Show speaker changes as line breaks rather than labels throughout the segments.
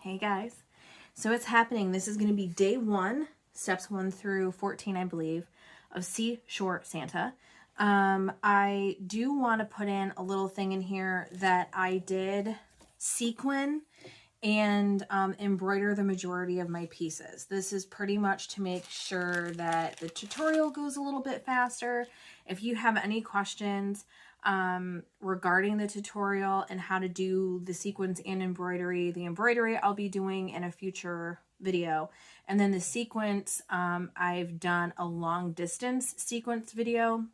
Hey guys, so it's happening. This is going to be day 1, steps 1 through 14, I believe, of Seashore Santa. I do want to put in a little thing in here that I did sequin and embroider the majority of my pieces. This is pretty much to make sure that the tutorial goes a little bit faster. If you have any questions regarding the tutorial and how to do the sequins and embroidery, the embroidery I'll be doing in a future video, and then the sequence, I've done a long distance sequence video,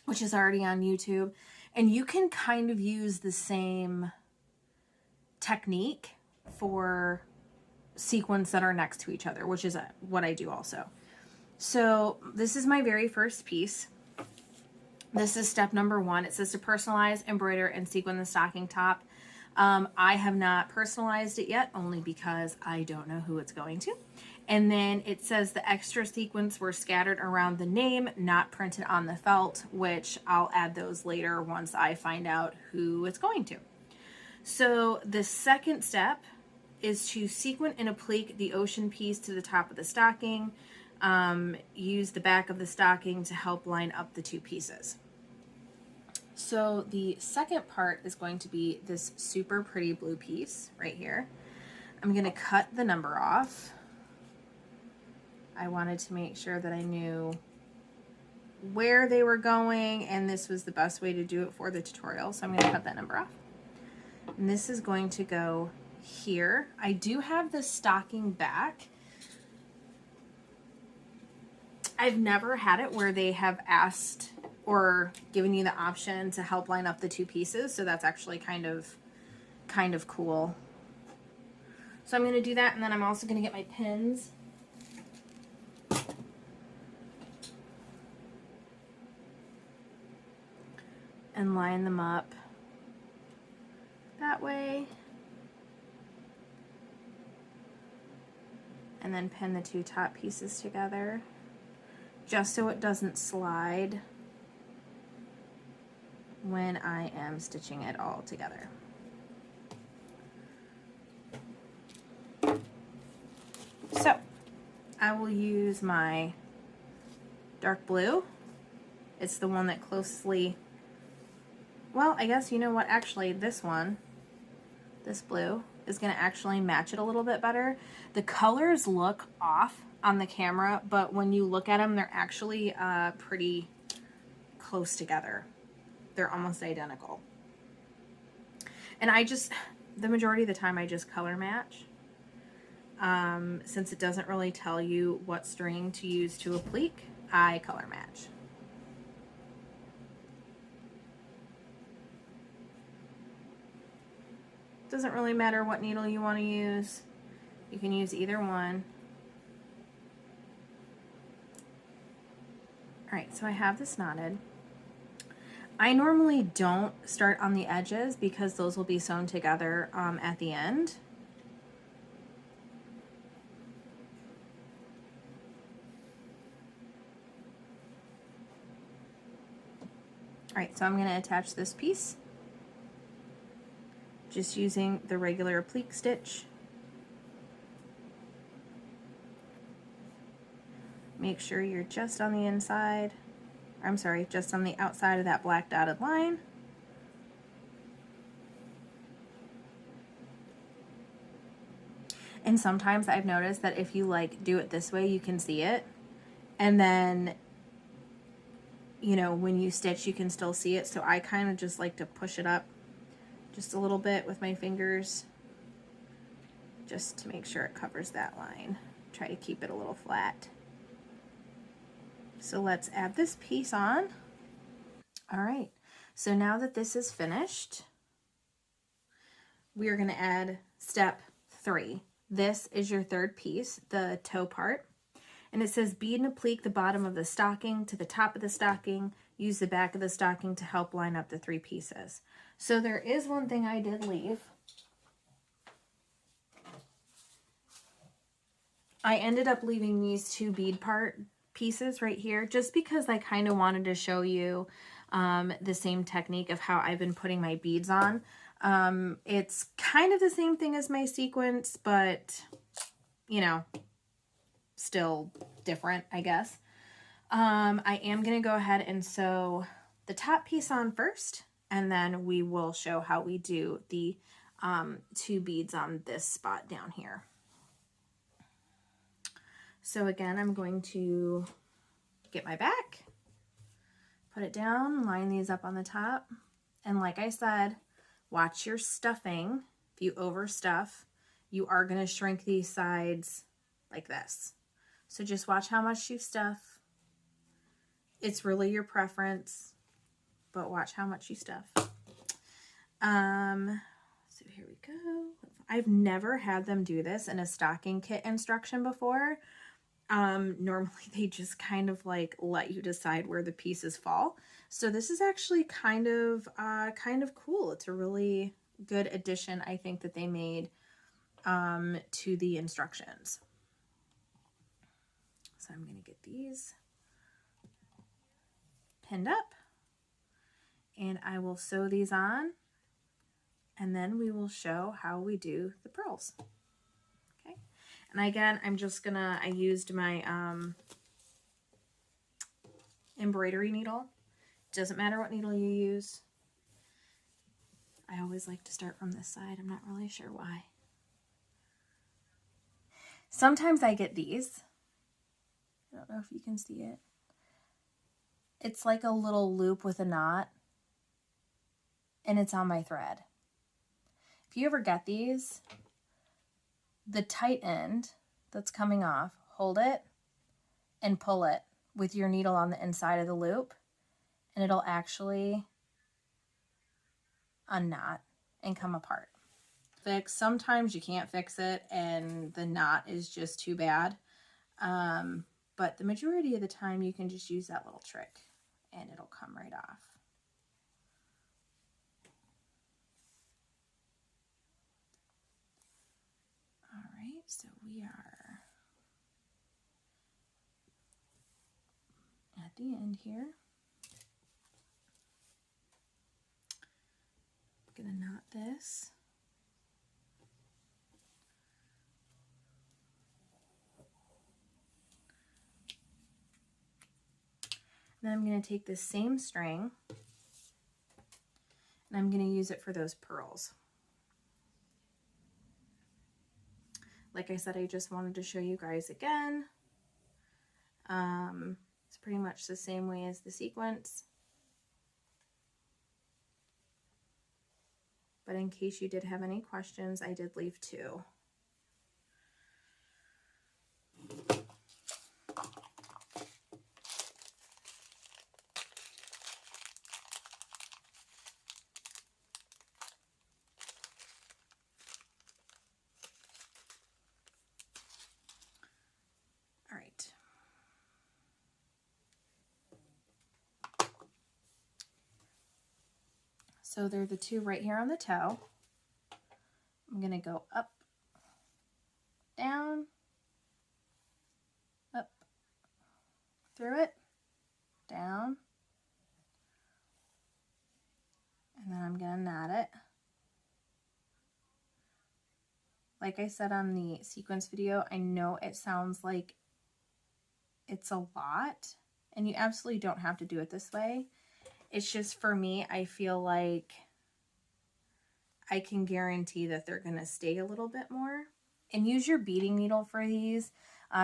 which is already on YouTube, and you can kind of use the same technique for sequins that are next to each other, which is what I do also. So this is my very first piece. This is step number 1. It says to personalize, embroider, and sequin the stocking top. I have not personalized it yet, only because I don't know who it's going to. And then it says the extra sequins were scattered around the name, not printed on the felt, which I'll add those later once I find out who it's going to. So the second step is to sequin and applique the ocean piece to the top of the stocking. Use the back of the stocking to help line up the two pieces. So the second part is going to be this super pretty blue piece right here. I'm going to cut the number off. I wanted to make sure that I knew where they were going, and this was the best way to do it for the tutorial. So I'm going to cut that number off. And this is going to go here. I do have the stocking back. I've never had it where they have asked or given you the option to help line up the two pieces, so that's actually kind of cool. So I'm going to do that, and then I'm also going to get my pins. And line them up that way. And then pin the two top pieces together, just so it doesn't slide when I am stitching it all together. So I will use my dark blue. It's the one that closely, well, I guess, you know what, actually this one, this blue, is going to actually match it a little bit better. The colors look off on the camera, but when you look at them, they're actually pretty close together. They're almost identical. And the majority of the time I just color match. Since it doesn't really tell you what string to use to applique, I color match. Doesn't really matter what needle you want to use. You can use either one. Alright, so I have this knotted. I normally don't start on the edges because those will be sewn together at the end. Alright, so I'm going to attach this piece, just using the regular applique stitch. Make sure you're just on the inside. I'm sorry, just on the outside of that black dotted line. And sometimes I've noticed that if you do it this way, you can see it. And then, you know, when you stitch, you can still see it. So I kind of just like to push it up just a little bit with my fingers, just to make sure it covers that line. Try to keep it a little flat. So let's add this piece on. All right, so now that this is finished, we are going to add step 3. This is your third piece, the toe part. And it says bead and applique the bottom of the stocking to the top of the stocking. Use the back of the stocking to help line up the 3 pieces. So there is one thing I did leave. I ended up leaving these 2 bead pieces right here, just because I kind of wanted to show you the same technique of how I've been putting my beads on. It's kind of the same thing as my sequence, but you know, still different, I guess. I am going to go ahead and sew the top piece on first, and then we will show how we do the 2 beads on this spot down here. So again, I'm going to get my back, put it down, line these up on the top, and like I said, watch your stuffing. If you overstuff, you are going to shrink these sides like this. So just watch how much you stuff. It's really your preference, but watch how much you stuff. So here we go. I've never had them do this in a stocking kit instruction before. Normally they just kind of like let you decide where the pieces fall. So this is actually kind of cool. It's a really good addition, I think, that they made to the instructions. So I'm going to get these pinned up, and I will sew these on, and then we will show how we do the pearls. Okay, and again, I'm just gonna, I used my embroidery needle. Doesn't matter what needle you use. I always like to start from this side. I'm not really sure why. Sometimes I get these. I don't know if you can see it. It's like a little loop with a knot, and it's on my thread. If you ever get these, the tight end that's coming off, hold it and pull it with your needle on the inside of the loop, and it'll actually unknot and come apart. Sometimes you can't fix it and the knot is just too bad, but the majority of the time you can just use that little trick and it'll come right off. All right, so we are at the end here. I'm gonna knot this. Then I'm going to take this same string and I'm going to use it for those pearls. Like I said, I just wanted to show you guys again. It's pretty much the same way as the sequence. But in case you did have any questions, I did leave 2. All right. So they're the 2 right here on the toe. I'm going to go up, down, up, through it, down, and then I'm going to knot it. Like I said on the sequence video, I know it sounds like it's a lot, and you absolutely don't have to do it this way. It's just, for me, I feel like I can guarantee that they're going to stay a little bit more. And use your beading needle for these.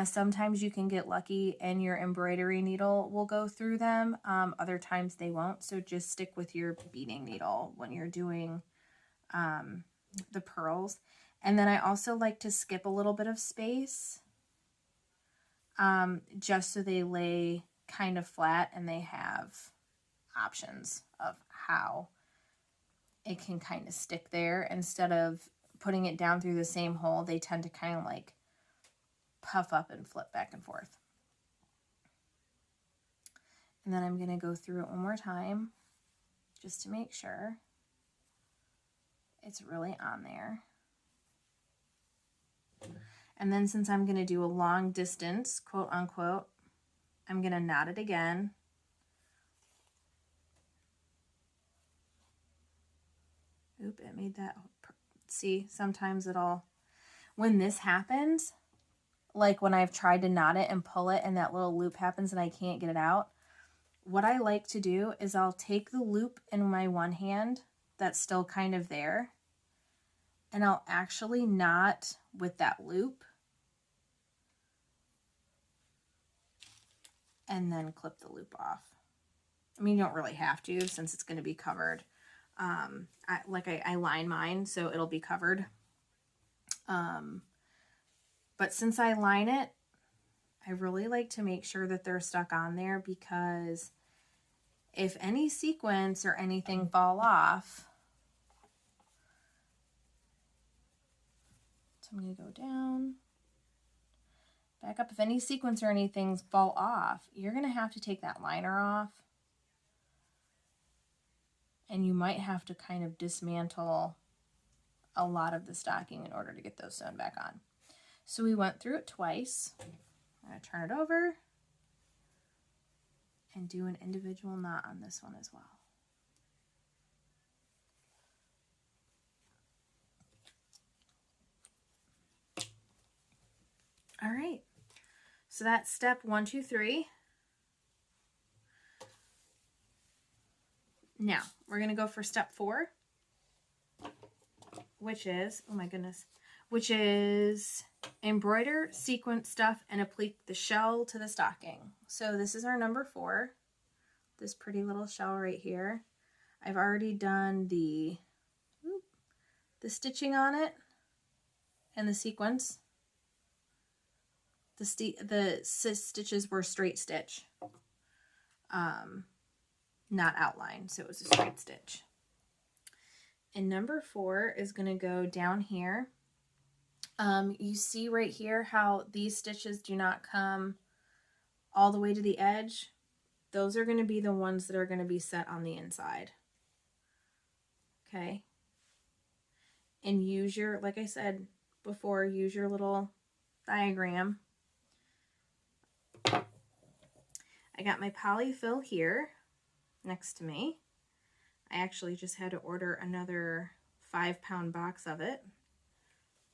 Sometimes you can get lucky and your embroidery needle will go through them. Other times they won't. So just stick with your beading needle when you're doing the pearls. And then I also like to skip a little bit of space just so they lay kind of flat and they have options of how it can kind of stick there. Instead of putting it down through the same hole, they tend to kind of like puff up and flip back and forth. And then I'm going to go through it one more time just to make sure it's really on there. And then since I'm going to do a long distance, quote unquote, I'm going to knot it again. Oop, it made that, see, sometimes when this happens, like when I've tried to knot it and pull it and that little loop happens and I can't get it out, what I like to do is I'll take the loop in my one hand that's still kind of there, and I'll actually knot with that loop and then clip the loop off. I mean, you don't really have to since it's going to be covered. I line mine so it'll be covered. But since I line it, I really like to make sure that they're stuck on there, because if any sequins or anything fall off, so I'm going to go down, back up. If any sequins or anything fall off, you're going to have to take that liner off, and you might have to kind of dismantle a lot of the stocking in order to get those sewn back on. So we went through it twice. I'm going to turn it over and do an individual knot on this one as well. All right, so that's step 1, 2, 3. Now we're going to go for step 4, which is, oh my goodness, which is embroider, sequence stuff, and applique the shell to the stocking. So this is our number 4, this pretty little shell right here. I've already done the stitching on it and the sequence. The stitches were straight stitch, not outline, so it was a straight stitch. And number 4 is going to go down here. You see right here how these stitches do not come all the way to the edge. Those are going to be the ones that are going to be set on the inside. Okay. And use your, like I said before, use your little diagram. I got my polyfill here next to me. I actually just had to order another 5-pound box of it,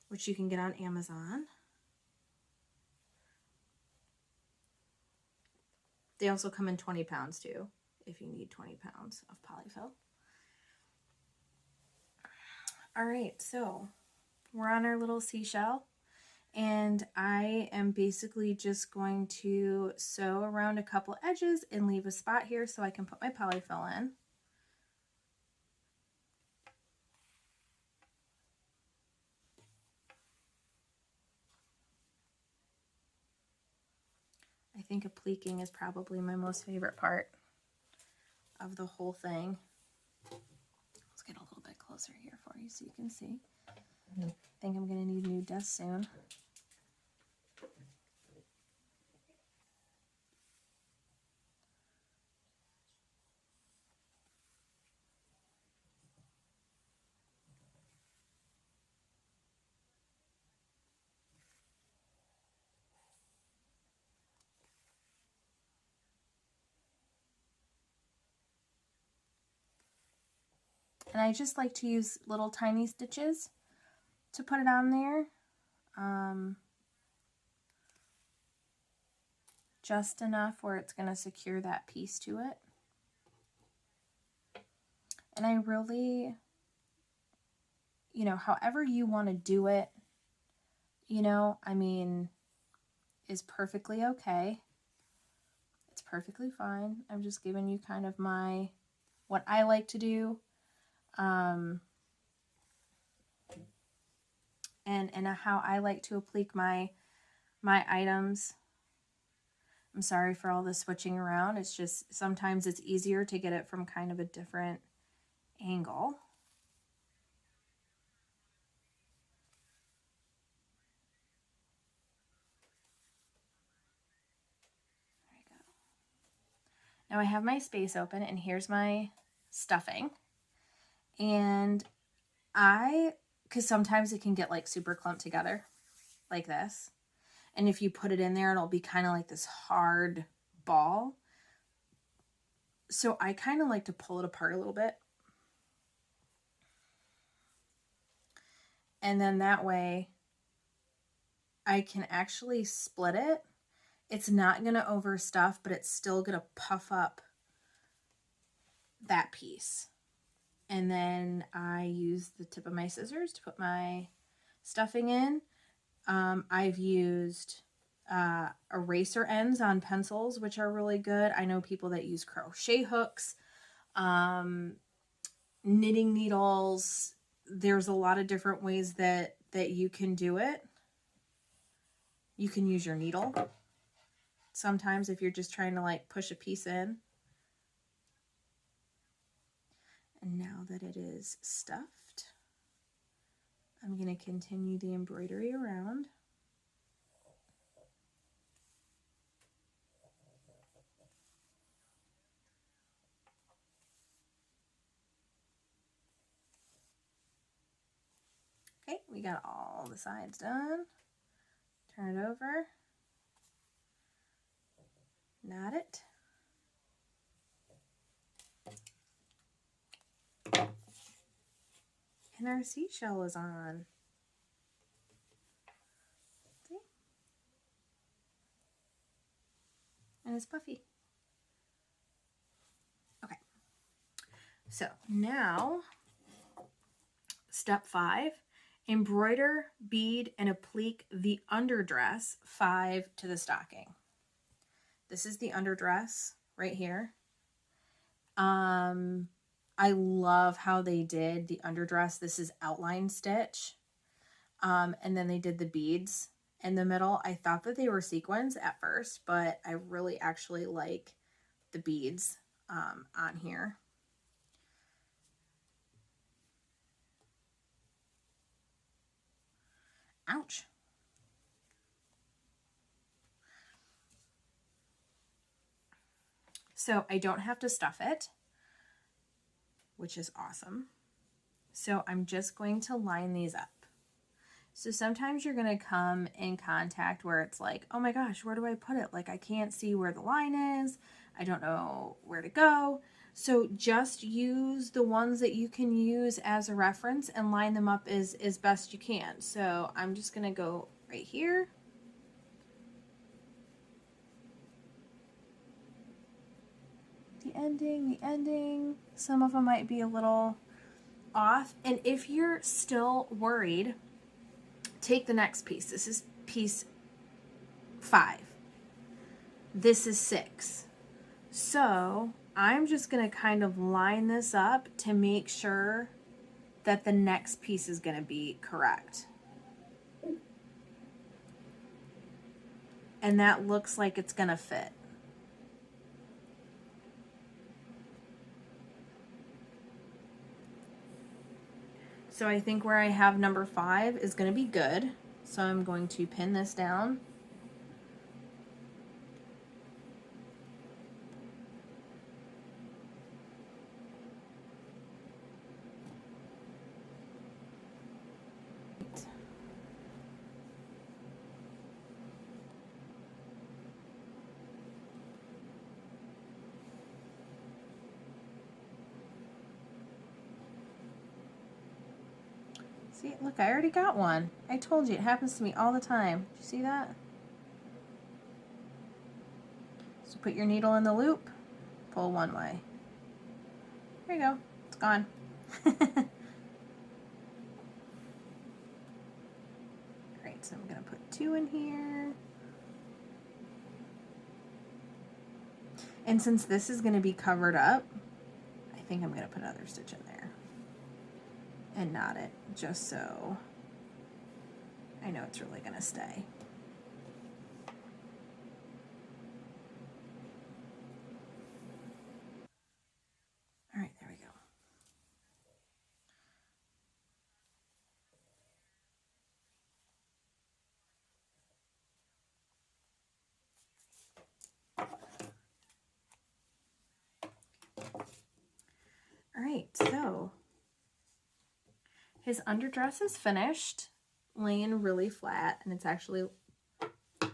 which you can get on Amazon. They also come in 20 pounds too, if you need 20 pounds of polyfill. All right, so we're on our little seashell, and I am basically just going to sew around a couple edges and leave a spot here so I can put my polyfill in. I think appliquing is probably my most favorite part of the whole thing. Let's get a little bit closer here for you so you can see. I think I'm going to need a new desk soon. And I just like to use little tiny stitches to put it on there. Just enough where it's going to secure that piece to it. And I really, however you want to do it, I mean, is perfectly okay. It's perfectly fine. I'm just giving you kind of what I like to do. And how I like to applique my items. I'm sorry for all the switching around. It's just sometimes it's easier to get it from kind of a different angle. There we go. Now I have my space open, and here's my stuffing. And because sometimes it can get like super clumped together like this. And if you put it in there, it'll be kind of like this hard ball. So I kind of like to pull it apart a little bit. And then that way I can actually split it. It's not going to overstuff, but it's still going to puff up that piece. And then I use the tip of my scissors to put my stuffing in. I've used eraser ends on pencils, which are really good. I know people that use crochet hooks, knitting needles. There's a lot of different ways that you can do it. You can use your needle sometimes if you're just trying to like push a piece in. And now that it is stuffed, I'm going to continue the embroidery around. Okay, we got all the sides done. Turn it over. Knot it. And our seashell is on. See? And it's puffy. Okay. So now, step 5, embroider, bead, and applique the underdress 5 to the stocking. This is the underdress right here. I love how they did the underdress. This is outline stitch. And then they did the beads in the middle. I thought that they were sequins at first, but I really actually like the beads on here. Ouch. So I don't have to stuff it, which is awesome. So I'm just going to line these up. So sometimes you're going to come in contact where it's like, oh my gosh, where do I put it? Like I can't see where the line is. I don't know where to go. So just use the ones that you can use as a reference and line them up as best you can. So I'm just going to go right here. The ending. Some of them might be a little off. And if you're still worried, take the next piece. This is piece 5. This is 6. So I'm just going to kind of line this up to make sure that the next piece is going to be correct. And that looks like it's going to fit. So I think where I have number 5 is going to be good. So I'm going to pin this down. See, look, I already got one. I told you, it happens to me all the time. Did you see that? So put your needle in the loop, pull one way. There you go, it's gone. Great, so I'm gonna put 2 in here. And since this is gonna be covered up, I think I'm gonna put another stitch in there and knot it just so I know it's really gonna stay. All right, there we go. All right, so his underdress is finished, laying really flat, and it's actually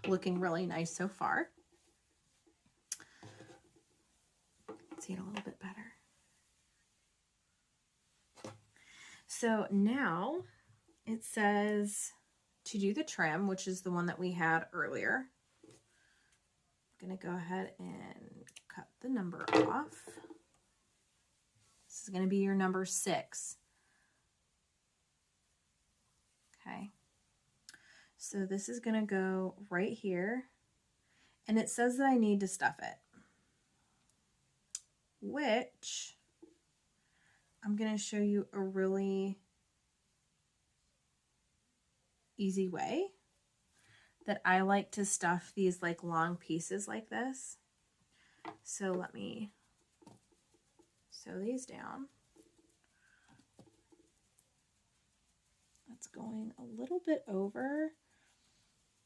looking really nice so far. See it a little bit better. So now it says to do the trim, which is the one that we had earlier. I'm going to go ahead and cut the number off. This is going to be your number 6. Okay. So this is going to go right here. And it says that I need to stuff it, which I'm going to show you a really easy way that I like to stuff these like long pieces like this. So let me sew these down. That's going a little bit over.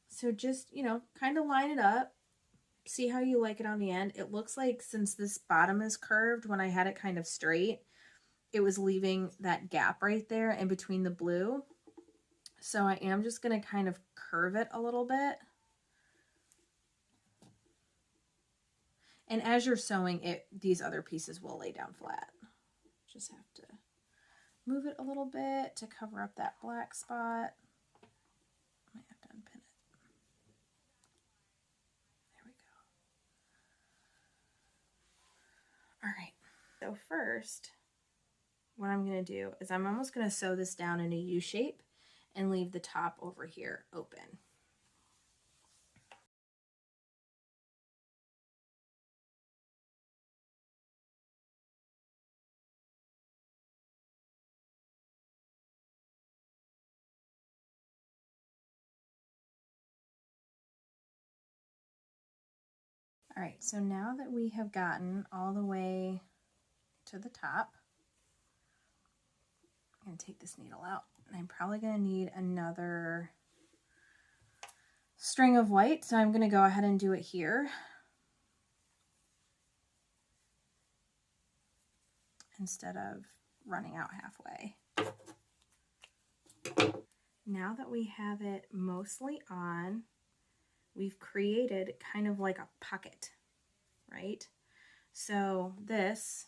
So just, you know, kind of line it up. See how you like it on the end. It looks like since this bottom is curved, when I had it kind of straight, it was leaving that gap right there in between the blue. So I am just going to kind of curve it a little bit. And as you're sewing it, these other pieces will lay down flat. Just have to move it a little bit to cover up that black spot. I might have to unpin it. There we go. All right. So first, what I'm going to do is I'm almost going to sew this down in a U shape and leave the top over here open. All right, so now that we have gotten all the way to the top, I'm going to take this needle out, and I'm probably going to need another string of white, so I'm going to go ahead and do it here instead of running out halfway. Now that we have it mostly on, we've created kind of like a pocket, right? So this,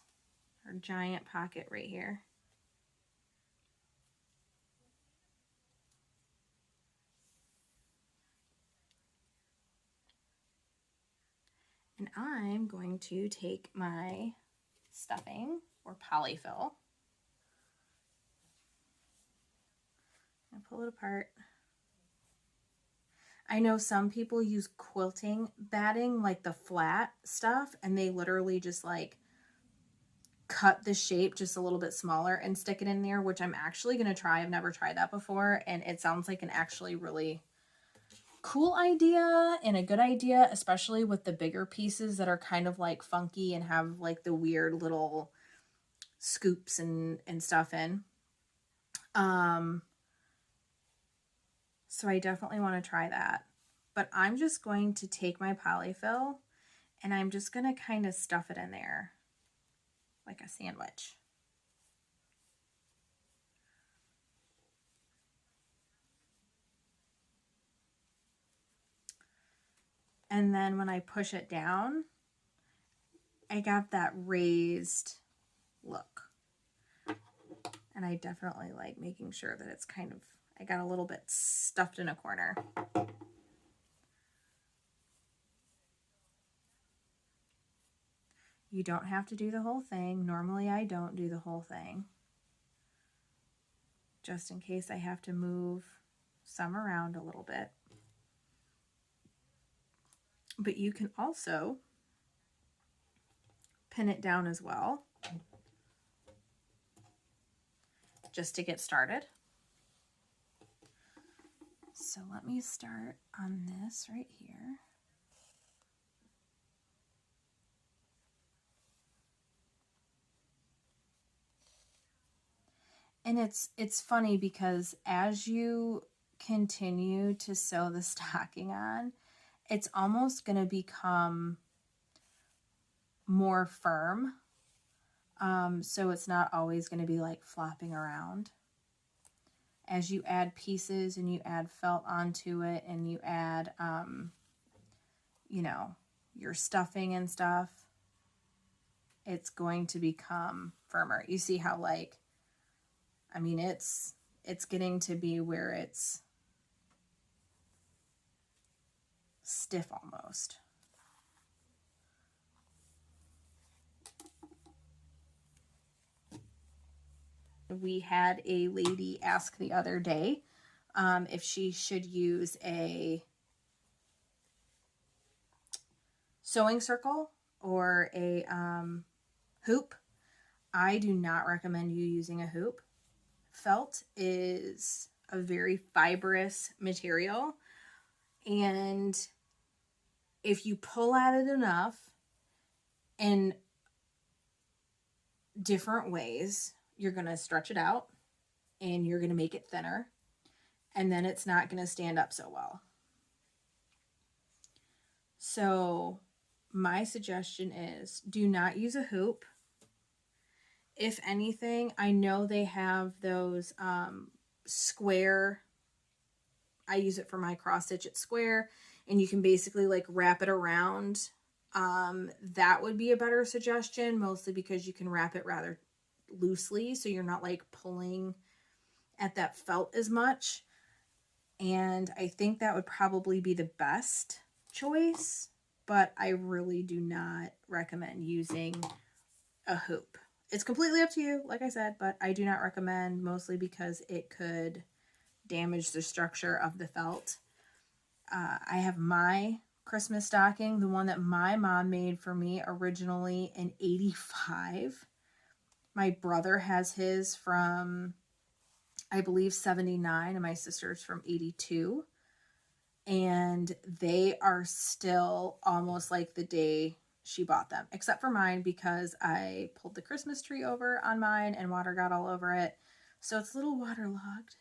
our giant pocket right here, and I'm going to take my stuffing or polyfill and pull it apart. I know some people use quilting batting, like the flat stuff, and they literally just like cut the shape just a little bit smaller and stick it in there, which I'm actually going to try. I've never tried that before, and it sounds like an actually really cool idea and a good idea, especially with the bigger pieces that are kind of like funky and have like the weird little scoops and stuff in. So I definitely want to try that. But I'm just going to take my polyfill and I'm just going to kind of stuff it in there like a sandwich. And then when I push it down, I got that raised look. And I definitely like making sure that it's kind of, I got a little bit stuffed in a corner. You don't have to do the whole thing. Normally I don't do the whole thing, just in case I have to move some around a little bit. But you can also pin it down as well, just to get started. So let me start on this right here. And it's funny because as you continue to sew the stocking on, it's almost going to become more firm. So it's not always going to be like flopping around. As you add pieces and you add felt onto it and you add, you know, your stuffing and stuff, it's going to become firmer. You see how like, I mean, it's it's getting to be where it's stiff almost. We had a lady ask the other day if she should use a sewing circle or a hoop. I do not recommend you using a hoop. Felt is a very fibrous material, and if you pull at it enough in different ways, you're going to stretch it out and you're going to make it thinner, and then it's not going to stand up so well. So my suggestion is do not use a hoop. If anything, I know they have those square, I use it for my cross stitch, it's square, and you can basically like wrap it around. That would be a better suggestion, mostly because you can wrap it rather loosely, so you're not like pulling at that felt as much. And I think that would probably be the best choice, but I really do not recommend using a hoop. It's completely up to you, like I said, but I do not recommend, mostly because it could damage the structure of the felt. I have my Christmas stocking, the one that my mom made for me originally in '85. My brother has his from, I believe, '79, and my sister's from '82. And they are still almost like the day she bought them, except for mine, because I pulled the Christmas tree over on mine and water got all over it. So it's a little waterlogged,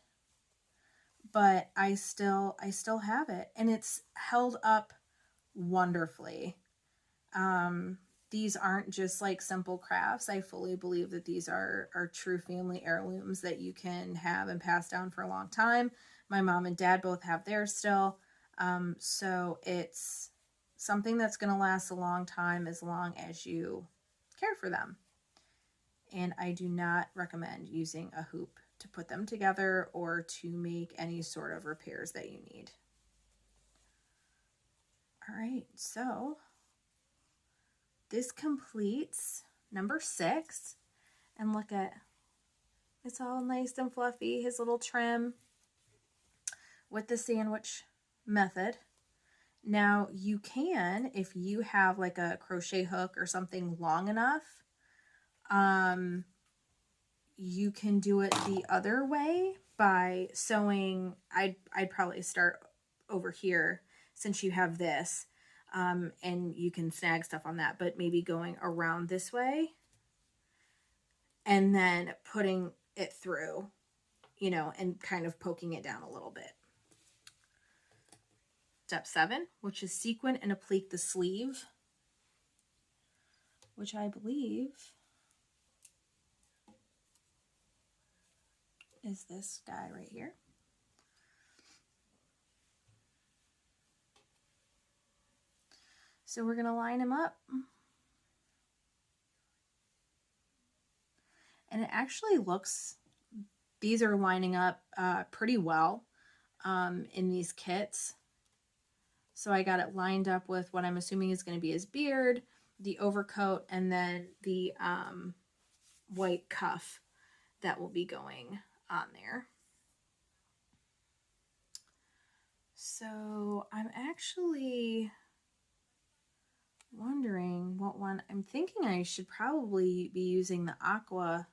but I still have it, and it's held up wonderfully. These aren't just like simple crafts. I fully believe that these are true family heirlooms that you can have and pass down for a long time. My mom and dad both have theirs still. So it's something that's going to last a long time as long as you care for them. And I do not recommend using a hoop to put them together or to make any sort of repairs that you need. All right, so this completes number 6. And look at, it's all nice and fluffy, his little trim with the sandwich method. Now you can, if you have like a crochet hook or something long enough, you can do it the other way by sewing. I'd probably start over here since you have this, and you can snag stuff on that, but maybe going around this way and then putting it through, you know, and kind of poking it down a little bit. Step 7, which is sequin and applique the sleeve, which I believe is this guy right here. So we're going to line him up. And it actually looks, these are lining up pretty well in these kits. So I got it lined up with what I'm assuming is going to be his beard, the overcoat, and then the white cuff that will be going on there. So I'm actually wondering what one. I'm thinking I should probably be using the aqua.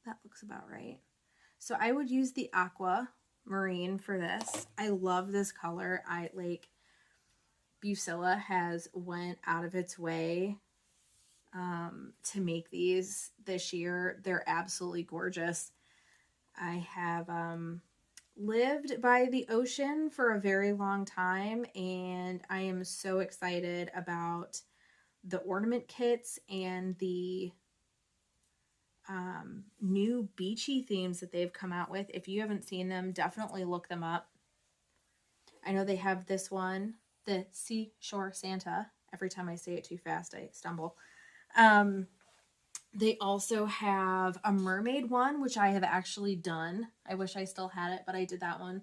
That looks about right. So I would use the aqua marine for this. I love this color. Busilla has went out of its way to make these this year. They're absolutely gorgeous. I have lived by the ocean for a very long time, and I am so excited about the ornament kits and the new beachy themes that they've come out with. If you haven't seen them, definitely look them up. I know they have this one, the Seashore Santa. Every time I say it too fast, I stumble. They also have a mermaid one, which I have actually done. I wish I still had it, but I did that one.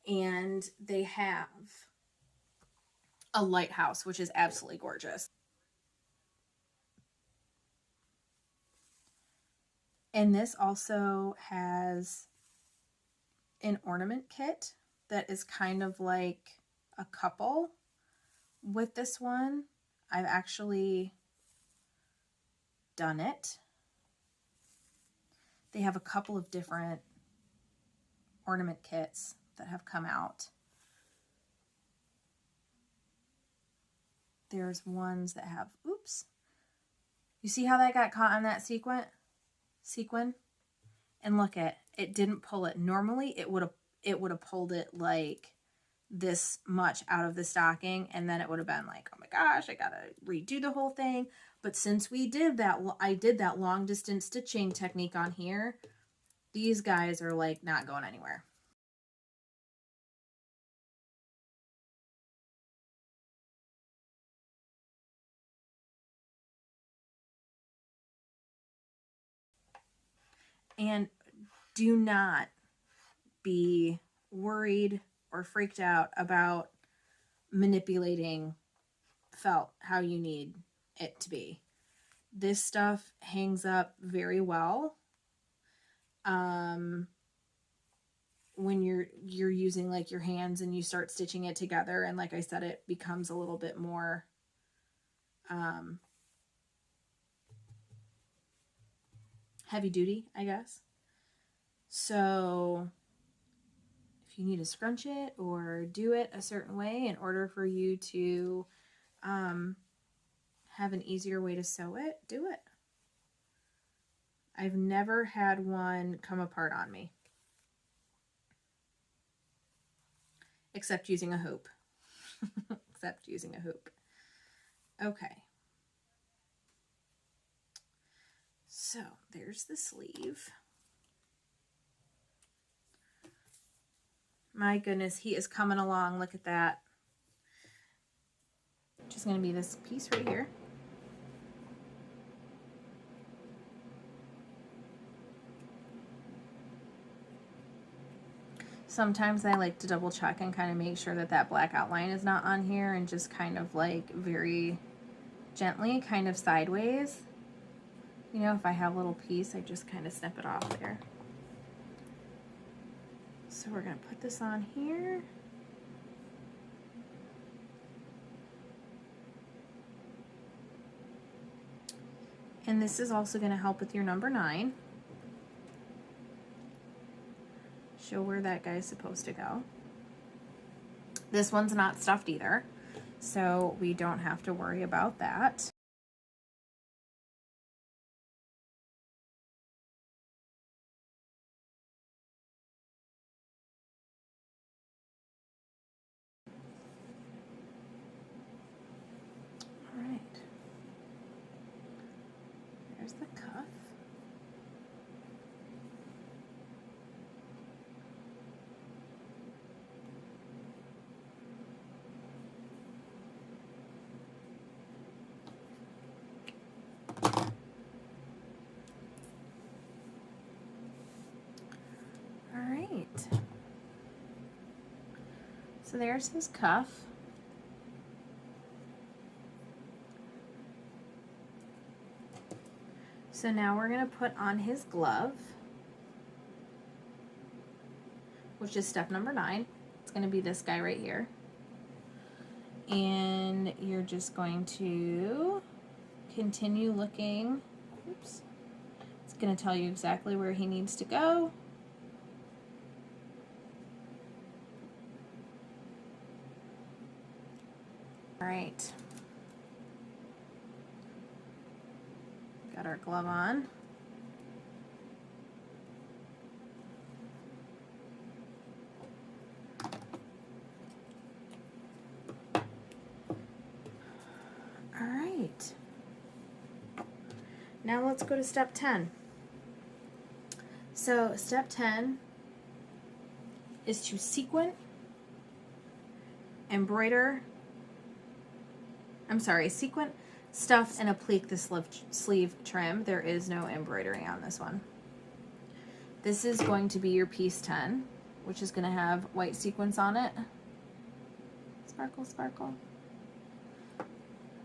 And they have a lighthouse, which is absolutely gorgeous. And this also has an ornament kit that is kind of like a couple with this one. I've actually done it. They have a couple of different ornament kits that have come out. There's ones that have, oops. You see how that got caught on that sequin? And look at it, didn't pull it. Normally it would have pulled it like this much out of the stocking, and then it would have been like, oh my gosh, I gotta redo the whole thing. But since we did that, I did that long distance stitching technique on here, these guys are like not going anywhere. And do not be worried or freaked out about manipulating felt how you need it to be. This stuff hangs up very well when you're using like your hands and you start stitching it together, and like I said, it becomes a little bit more heavy duty, I guess. So if you need to scrunch it or do it a certain way in order for you to have an easier way to sew it, do it. I've never had one come apart on me, except using a hoop. Except using a hoop. Okay. So there's the sleeve. My goodness, he is coming along. Look at that. Just going to be this piece right here. Sometimes I like to double check and kind of make sure that that black outline is not on here, and just kind of like very gently, kind of sideways. You know, if I have a little piece, I just kind of snip it off there. So we're going to put this on here. And this is also going to help with your number 9. Show where that guy's supposed to go. This one's not stuffed either, so we don't have to worry about that. All right. There's the cuff. So there's his cuff. So now we're going to put on his glove, which is step number 9. It's going to be this guy right here. And you're just going to continue looking. Oops. It's going to tell you exactly where he needs to go. All right. Got our glove on. All right. Now let's go to step 10. So step 10 is to sequin, sequin, stuff and a pleat the sleeve trim. There is no embroidery on this one. This is going to be your piece 10, which is going to have white sequins on it. Sparkle, sparkle.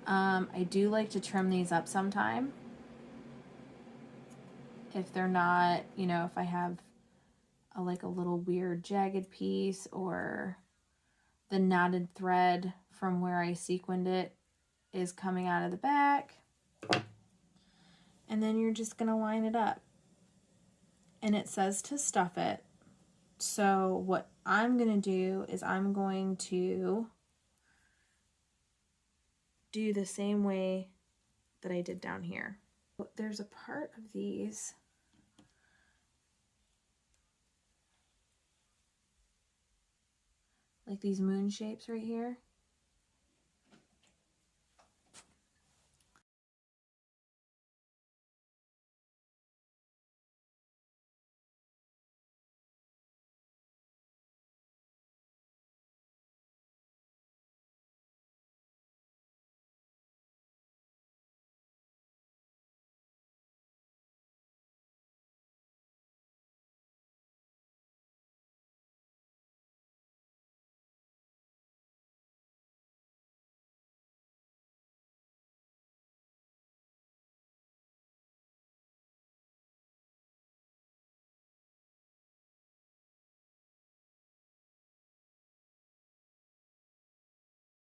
I do like to trim these up sometime. If they're not, you know, if I have like a little weird jagged piece, or the knotted thread from where I sequined it is coming out of the back. And then you're just going to line it up. And it says to stuff it. So what I'm going to do is I'm going to do the same way that I did down here. There's a part of these like these moon shapes right here.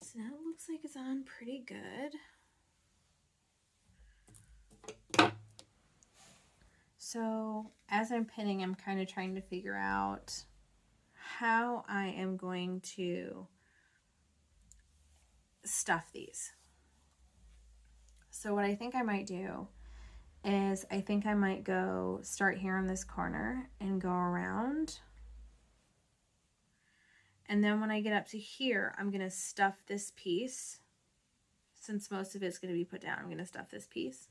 So now it looks like it's on pretty good. So as I'm pinning, I'm kind of trying to figure out how I am going to stuff these. So what I think I might do is I think I might go start here on this corner and go around. And then when I get up to here, I'm going to stuff this piece. Since most of it's going to be put down, I'm going to stuff this piece.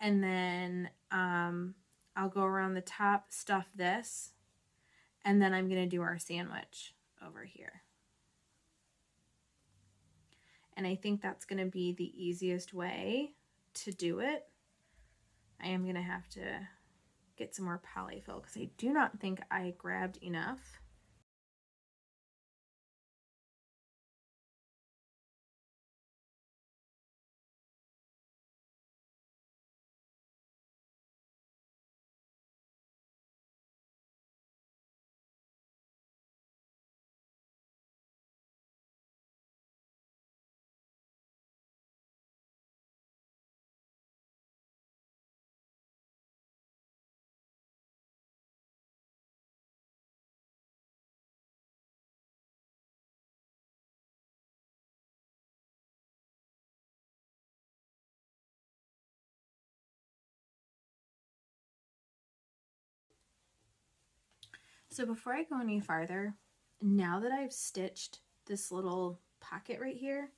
And then I'll go around the top, stuff this, and then I'm going to do our sandwich over here. And I think that's going to be the easiest way to do it. I am going to have to get some more polyfill because I do not think I grabbed enough. So before I go any farther, now that I've stitched this little pocket right here,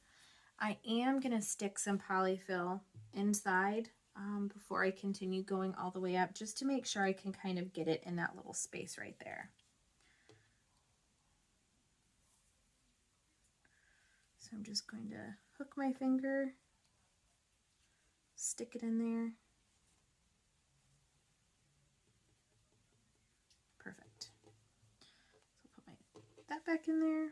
I am going to stick some polyfill inside before I continue going all the way up, just to make sure I can kind of get it in that little space right there. So I'm just going to hook my finger, stick it in there. Perfect. So I'll put that back in there.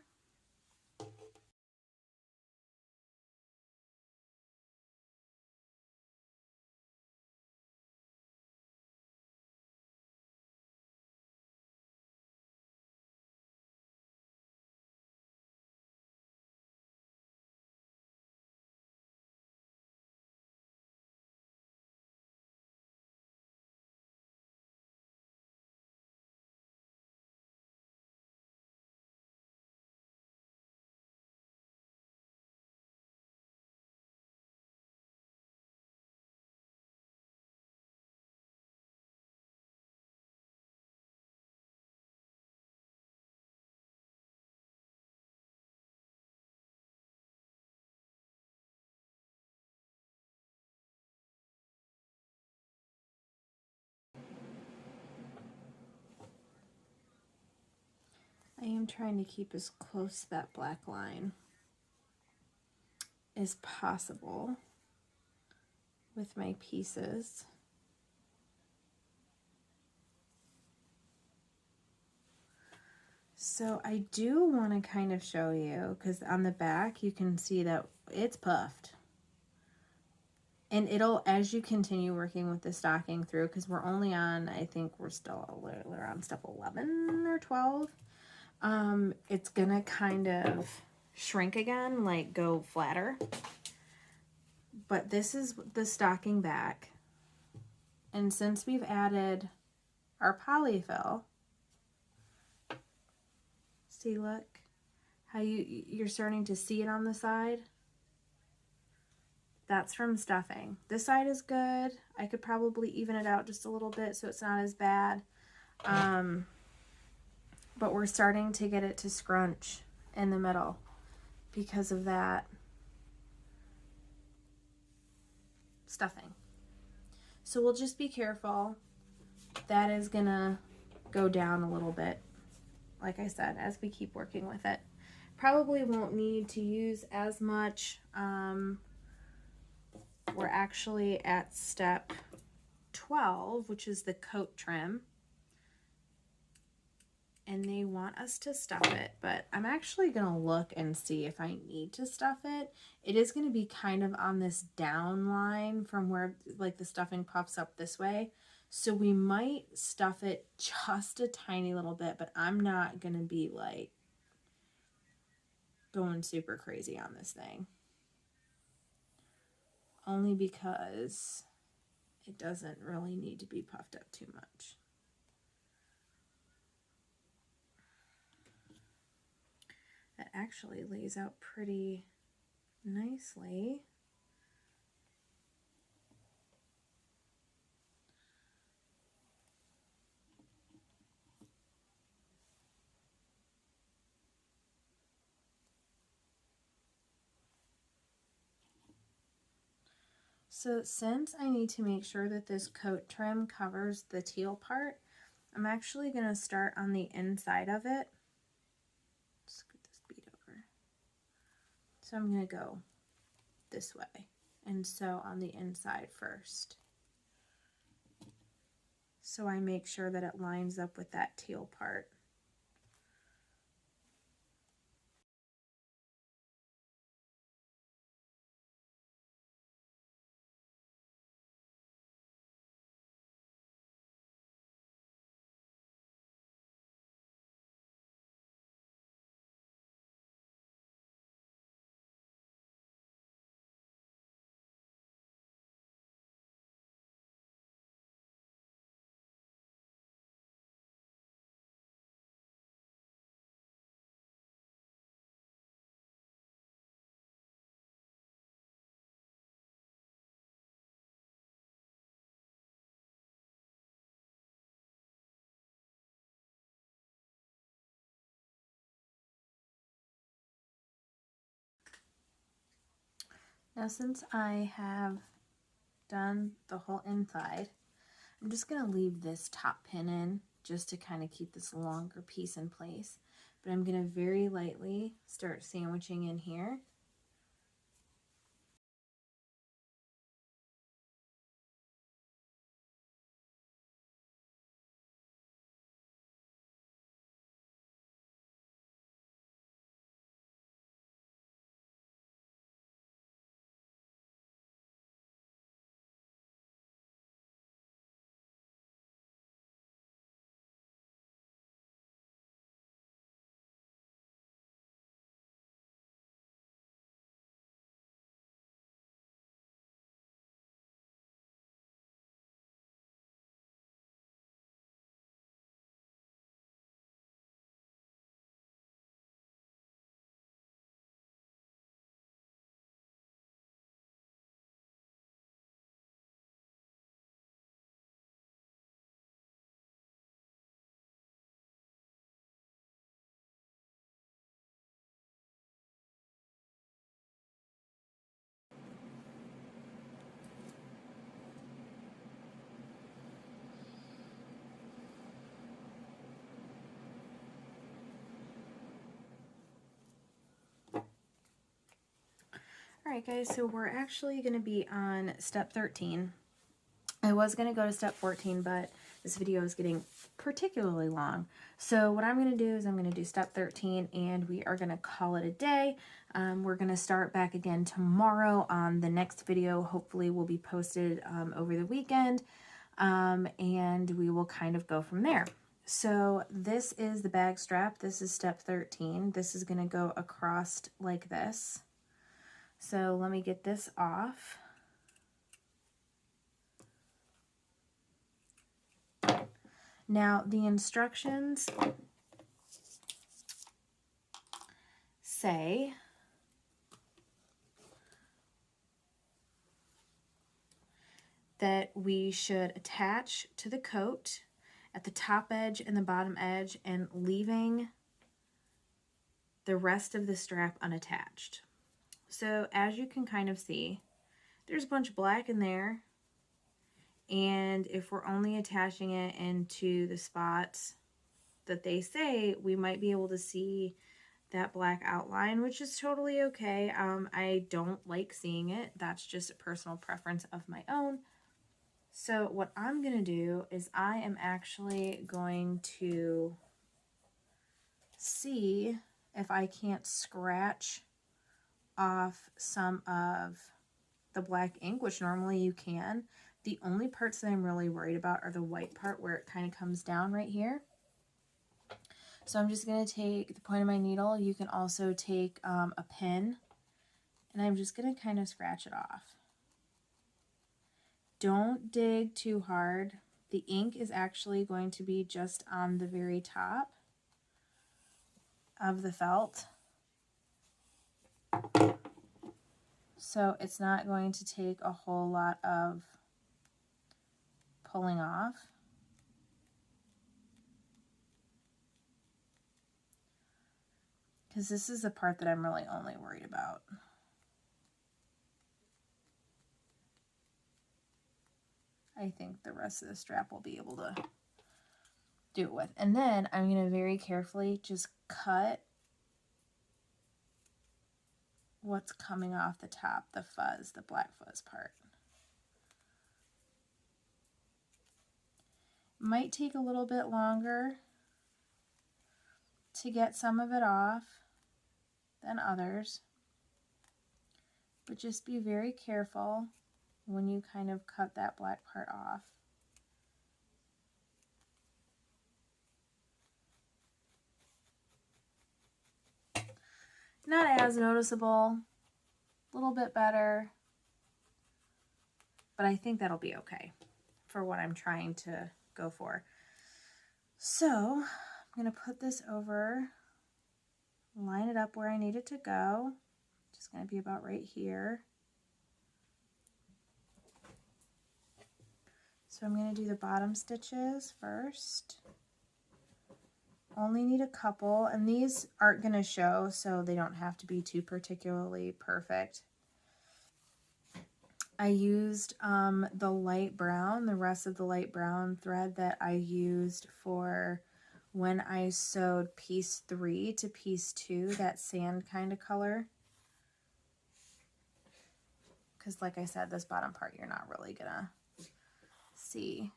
I am trying to keep as close to that black line as possible. with my pieces. So I do want to kind of show you, because on the back you can see that it's puffed. And it'll, as you continue working with the stocking through, because we're only on, I think we're still around step 11 or 12, it's gonna kind of shrink again, like go flatter. But this is the stocking back. And since we've added our polyfill, see, look how you're starting to see it on the side. That's from stuffing. This side is good. I could probably even it out just a little bit so it's not as bad. But we're starting to get it to scrunch in the middle because of that stuffing. So we'll just be careful. That is gonna go down a little bit, like I said, as we keep working with it. Probably won't need to use as much. We're actually at step 12, which is the coat trim. And they want us to stuff it, but I'm actually going to look and see if I need to stuff it. It is going to be kind of on this down line from where like the stuffing pops up this way. So we might stuff it just a tiny little bit, but I'm not going to be like going super crazy on this thing. Only because it doesn't really need to be puffed up too much. That actually lays out pretty nicely. So since I need to make sure that this coat trim covers the teal part, I'm actually going to start on the inside of it. Scoot this bead over. So I'm going to go this way and sew on the inside first. So I make sure that it lines up with that teal part. Now since I have done the whole inside, I'm just going to leave this top pin in just to kind of keep this longer piece in place. But I'm going to very lightly start sandwiching in here. Alright guys, so we're actually going to be on step 13. I was going to go to step 14, but this video is getting particularly long. So what I'm going to do is I'm going to do step 13 and we are going to call it a day. We're going to start back again tomorrow on the next video. Hopefully will be posted over the weekend, and we will kind of go from there. So this is the bag strap. This is step 13. This is going to go across like this. So let me get this off. Now the instructions say that we should attach to the coat at the top edge and the bottom edge and leaving the rest of the strap unattached. So as you can kind of see, there's a bunch of black in there. And if we're only attaching it into the spots that they say, we might be able to see that black outline, which is totally okay. I don't like seeing it. That's just a personal preference of my own. So what I'm going to do is I am actually going to see if I can't scratch off some of the black ink, which normally you can. The only parts that I'm really worried about are the white part where it kind of comes down right here. So I'm just going to take the point of my needle. You can also take a pin, and I'm just going to kind of scratch it off. Don't dig too hard. The ink is actually going to be just on the very top of the felt. So it's not going to take a whole lot of pulling off. Because this is the part that I'm really only worried about. I think the rest of the strap will be able to do it with. And then I'm going to very carefully just cut what's coming off the top, the fuzz, the black fuzz part. Might take a little bit longer to get some of it off than others, but just be very careful when you kind of cut that black part off. Not as noticeable, a little bit better, but I think that'll be okay for what I'm trying to go for. So I'm going to put this over, line it up where I need it to go. Just going to be about right here. So I'm going to do the bottom stitches first. Only need a couple, and these aren't going to show, so they don't have to be too particularly perfect. I used the light brown, the rest of the light brown thread that I used for when I sewed piece 3 to piece 2, that sand kind of color. Because like I said, this bottom part you're not really gonna see.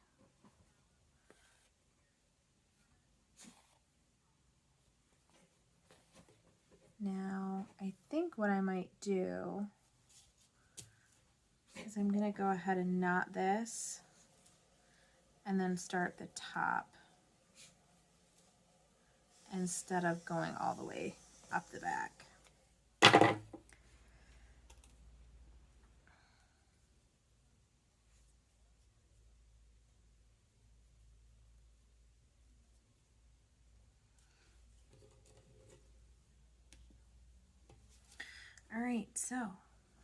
Now, I think what I might do is I'm going to go ahead and knot this and then start the top instead of going all the way up the back. Alright, so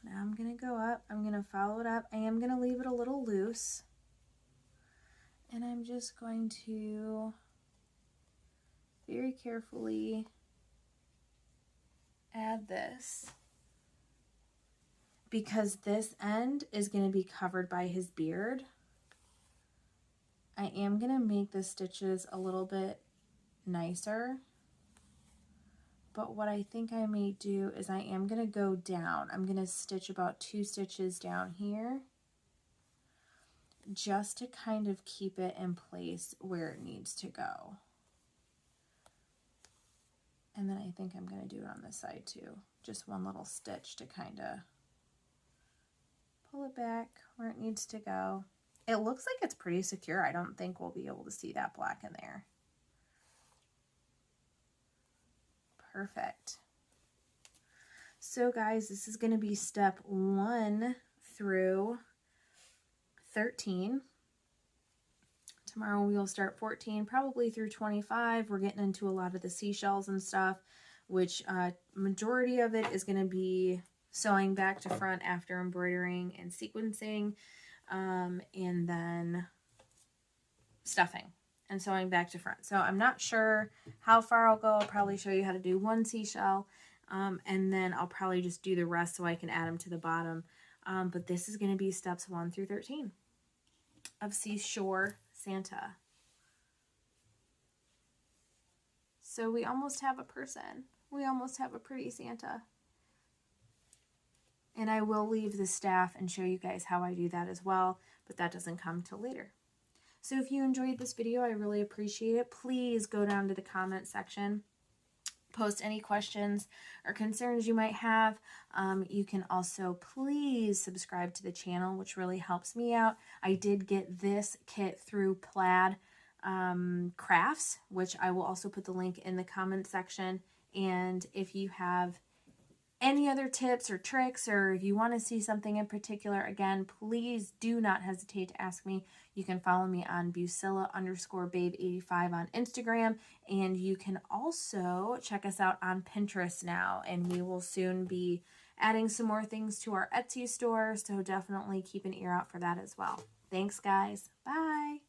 now I'm going to go up, I'm going to follow it up, I am going to leave it a little loose, and I'm just going to very carefully add this, because this end is going to be covered by his beard. I am going to make the stitches a little bit nicer but what I think I may do is I am going to go down. I'm going to stitch about 2 stitches down here just to kind of keep it in place where it needs to go. And then I think I'm going to do it on this side too. Just one little stitch to kind of pull it back where it needs to go. It looks like it's pretty secure. I don't think we'll be able to see that black in there. Perfect. So guys, this is going to be step 1 through 13. Tomorrow we will start 14, probably through 25. We're getting into a lot of the seashells and stuff, which majority of it is going to be sewing back to front after embroidering and sequencing, and then stuffing and sewing back to front. So I'm not sure how far I'll go. I'll probably show you how to do 1 seashell, and then I'll probably just do the rest so I can add them to the bottom. But this is going to be steps 1 through 13 of Seashore Santa. So we almost have a person. We almost have a pretty Santa. And I will leave the staff and show you guys how I do that as well, but that doesn't come till later. So if you enjoyed this video, I really appreciate it. Please go down to the comment section, post any questions or concerns you might have. You can also please subscribe to the channel, which really helps me out. I did get this kit through Plaid Crafts, which I will also put the link in the comment section. And if you have any other tips or tricks, or if you want to see something in particular, again, please do not hesitate to ask me. You can follow me on Busilla_babe85 on Instagram, and you can also check us out on Pinterest now, and we will soon be adding some more things to our Etsy store, so definitely keep an ear out for that as well. Thanks, guys. Bye.